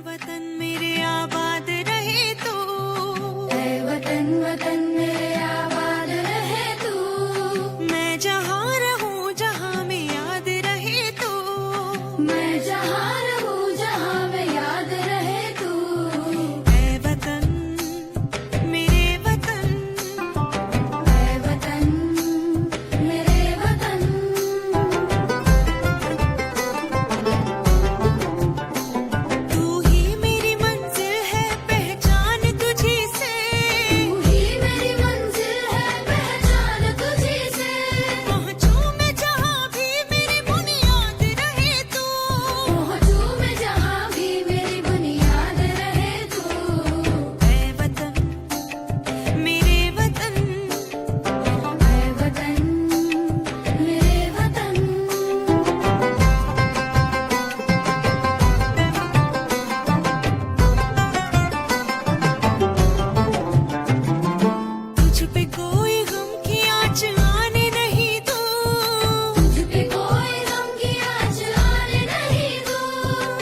वतन मेरे आबाद रहे तू, ऐ वतन वतन मेरे आबाद रहे तू, मैं जहाँ रहूँ जहाँ में याद रहे तू, मैं जहाँ रहूँ जहाँ में याद रहे तू, ऐ वतन मेरे वतन, ऐ वतन मेरे वतन, तू ही मेरी मंजिल है पहचान तुझी से, तू ही मेरी मंजिल है पहचान तुझी से, पहुँचूं मैं जहाँ भी मेरी बुनियाद रहे तू, पहुँचूं मैं जहाँ भी मेरी बुनियाद रहे तू, ऐ वतन मेरे वतन, ऐ वतन मेरे वतन। तुझ पे कोई गम की आँच आने नहीं दूँ, तुझ पे कोई गम की आँच आने नहीं दूँ,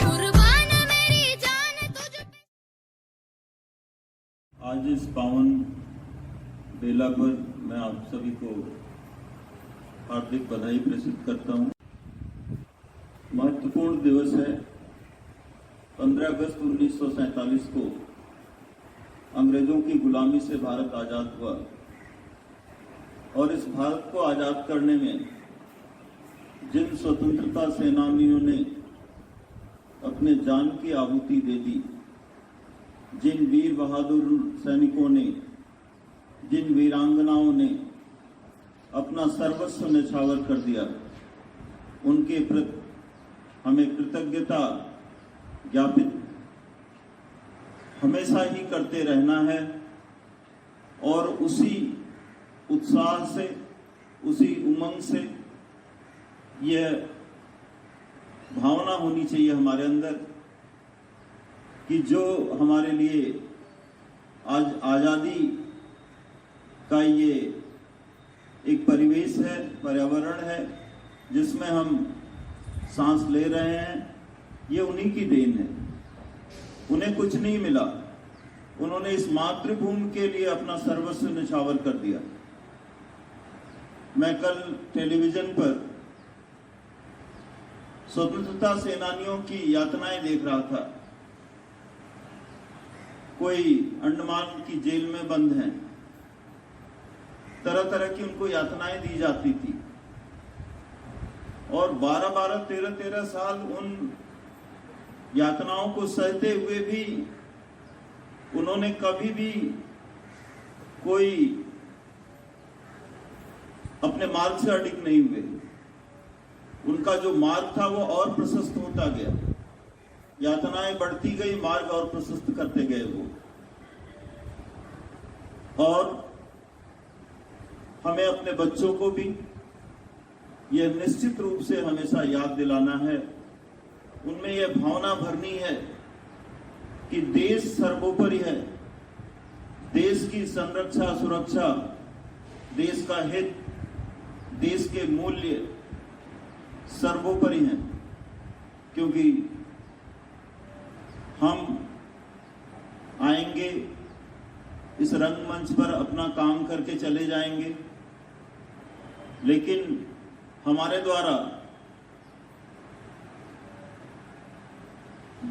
कुर्बान मेरी जान तुझ पे। आज इस पावन बेला पर मैं आप सभी को हार्दिक बधाई प्रेषित करता हूं। महत्वपूर्ण दिवस है। 15 अगस्त 1947 को अंग्रेजों की गुलामी से भारत आजाद हुआ और इस भारत को आजाद करने में जिन स्वतंत्रता सेनानियों ने अपने जान की आहुति दे दी, जिन वीर बहादुर सैनिकों ने, जिन वीरांगनाओं ने अपना सर्वस्व न्यौछावर कर दिया, उनके प्रति हमें कृतज्ञता ज्ञापित हमेशा ही करते रहना है और उसी उत्साह से, उसी उमंग से यह भावना होनी चाहिए हमारे अंदर कि जो हमारे लिए आज आज़ादी का ये एक परिवेश है, पर्यावरण है जिसमें हम सांस ले रहे हैं, ये उन्हीं की देन है। उन्हें कुछ नहीं मिला, उन्होंने इस मातृभूमि के लिए अपना सर्वस्व न्यौछावर कर दिया। मैं कल टेलीविजन पर स्वतंत्रता सेनानियों की यातनाएं देख रहा था। कोई अंडमान की जेल में बंद हैं, तरह तरह की उनको यातनाएं दी जाती थी और 12-12, 13-13 साल उन यातनाओं को सहते हुए भी उन्होंने कभी भी कोई अपने मार्ग से अडिग नहीं हुए। उनका जो मार्ग था वो और प्रशस्त होता गया, यातनाएं बढ़ती गई, मार्ग और प्रशस्त करते गए वो। और हमें अपने बच्चों को भी यह निश्चित रूप से हमेशा याद दिलाना है, उनमें यह भावना भरनी है कि देश सर्वोपरि है, देश की संरक्षा सुरक्षा, देश का हित, देश के मूल्य सर्वोपरि हैं। क्योंकि हम आएंगे, इस रंगमंच पर अपना काम करके चले जाएंगे, लेकिन हमारे द्वारा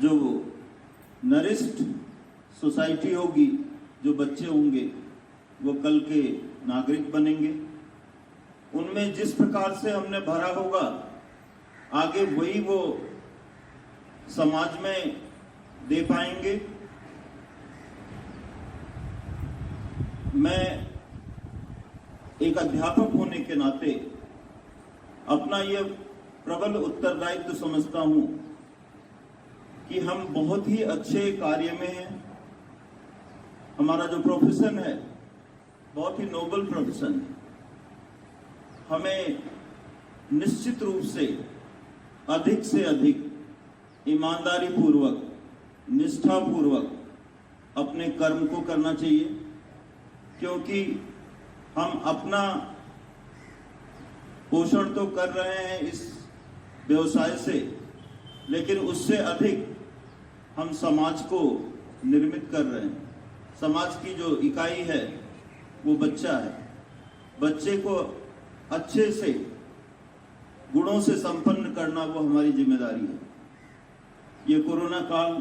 जो नरिस्ट सोसाइटी होगी, जो बच्चे होंगे वो कल के नागरिक बनेंगे। उनमें जिस प्रकार से हमने भरा होगा, आगे वही वो समाज में दे पाएंगे। मैं एक अध्यापक होने के नाते अपना यह प्रबल उत्तरदायित्व समझता हूं कि हम बहुत ही अच्छे कार्य में हैं। हमारा जो प्रोफेशन है बहुत ही नोबल प्रोफेशन है। हमें निश्चित रूप से अधिक ईमानदारी पूर्वक, निष्ठा पूर्वक अपने कर्म को करना चाहिए, क्योंकि हम अपना पोषण तो कर रहे हैं इस व्यवसाय से, लेकिन उससे अधिक हम समाज को निर्मित कर रहे हैं। समाज की जो इकाई है वो बच्चा है। बच्चे को अच्छे से गुणों से संपन्न करना वो हमारी जिम्मेदारी है। ये कोरोना काल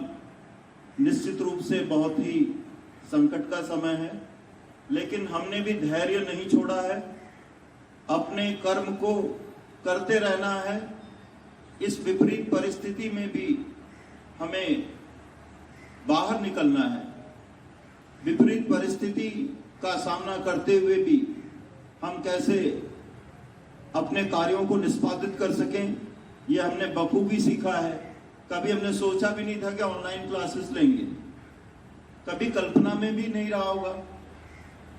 निश्चित रूप से बहुत ही संकट का समय है, लेकिन हमने भी धैर्य नहीं छोड़ा है। अपने कर्म को करते रहना है। इस विपरीत परिस्थिति में भी हमें बाहर निकलना है। विपरीत परिस्थिति का सामना करते हुए भी हम कैसे अपने कार्यों को निष्पादित कर सकें, यह हमने बखूबी सीखा है। कभी हमने सोचा भी नहीं था कि ऑनलाइन क्लासेस लेंगे, कभी कल्पना में भी नहीं रहा होगा।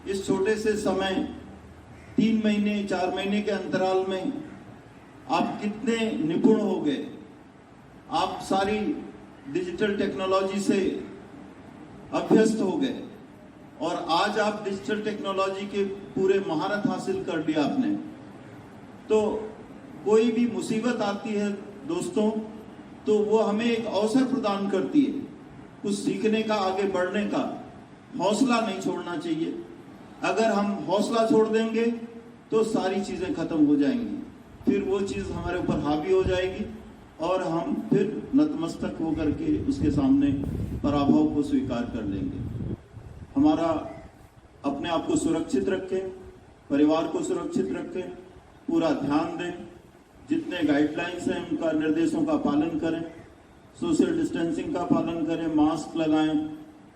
इस छोटे से समय 3 महीने 4 महीने के अंतराल में आप कितने निपुण हो गए। आप सारी डिजिटल टेक्नोलॉजी से अभ्यस्त हो गए और आज आप डिजिटल टेक्नोलॉजी के पूरे महारत हासिल कर लिया आपने। तो कोई भी मुसीबत आती है दोस्तों, तो वो हमें एक अवसर प्रदान करती है कुछ सीखने का, आगे बढ़ने का। हौसला नहीं छोड़ना चाहिए। अगर हम हौसला छोड़ देंगे तो सारी चीजें खत्म हो जाएंगी, फिर वो चीज हमारे ऊपर हावी हो जाएगी और हम फिर नतमस्तक होकर के उसके सामने पराभव को स्वीकार कर लेंगे। हमारा अपने आप को सुरक्षित रखें, परिवार को सुरक्षित रखें, पूरा ध्यान दें। जितने गाइडलाइंस हैं उनका, निर्देशों का पालन करें, सोशल डिस्टेंसिंग का पालन करें, मास्क लगाएं,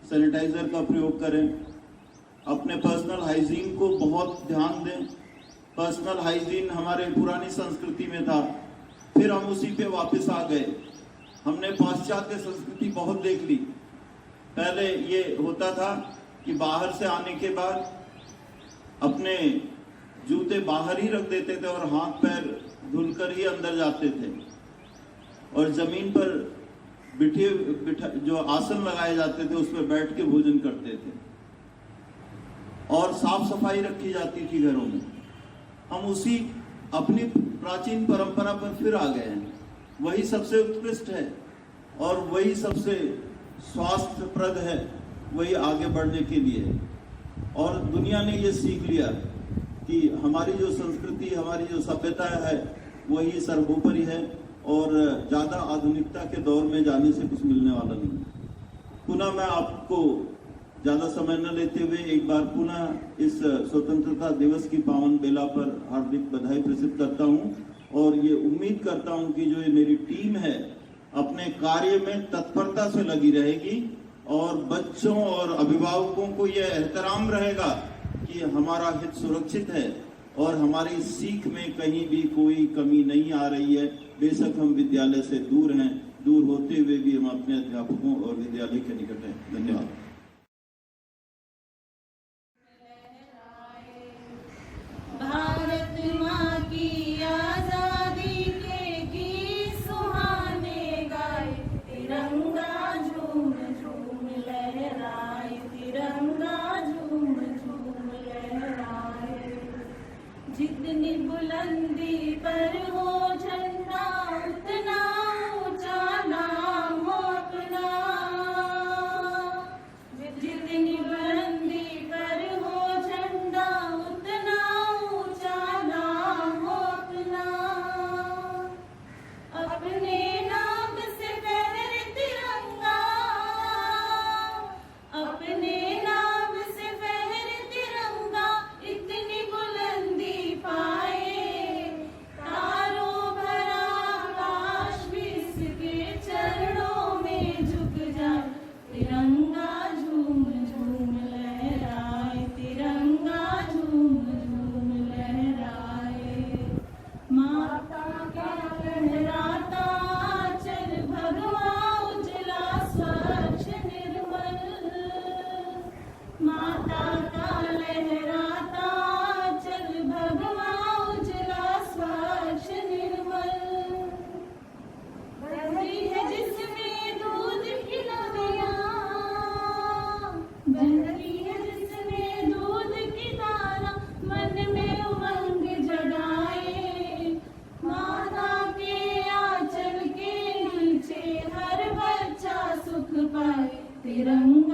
सैनिटाइजर का प्रयोग करें, अपने पर्सनल हाइजीन को बहुत ध्यान दें। पर्सनल हाइजीन हमारे पुरानी संस्कृति में था, फिर हम उसी पे वापस आ गए। हमने पाश्चात्य संस्कृति बहुत देख ली। पहले ये होता था कि बाहर से आने के बाद अपने जूते बाहर ही रख देते थे और हाथ पैर धुलकर ही अंदर जाते थे, और जमीन पर जो आसन लगाए जाते थे उस पर बैठ के भोजन करते थे, और साफ सफाई रखी जाती थी घरों में। हम उसी अपनी प्राचीन परंपरा पर फिर आ गए हैं। वही सबसे उत्कृष्ट है और वही सबसे स्वास्थ्यप्रद है, वही आगे बढ़ने के लिए। और दुनिया ने ये सीख लिया कि हमारी जो संस्कृति, हमारी जो सभ्यता है वही सर्वोपरि है और ज़्यादा आधुनिकता के दौर में जाने से कुछ मिलने वाला नहीं। पुनः मैं आपको ज़्यादा समय न लेते हुए एक बार पुनः इस स्वतंत्रता दिवस की पावन बेला पर हार्दिक बधाई प्रस्तुत करता हूँ और ये उम्मीद करता हूँ कि जो ये मेरी टीम है अपने कार्य में तत्परता से लगी रहेगी और बच्चों और अभिभावकों को ये एहतराम रहेगा कि हमारा हित सुरक्षित है और हमारी सीख में कहीं भी कोई कमी नहीं आ रही है। बेशक हम विद्यालय से दूर हैं, दूर होते हुए भी हम अपने अध्यापकों और विद्यालय के निकट हैं। धन्यवाद। भारत माँ की आजादी के गीत सुहाने गाए, तिरंगा झूम झूम लहराए, तिरंगा झूम झूम लहराए। जितनी बुलंदी पर हो झंडा उतना ऊंचा नाम हो अपना। तिरंगा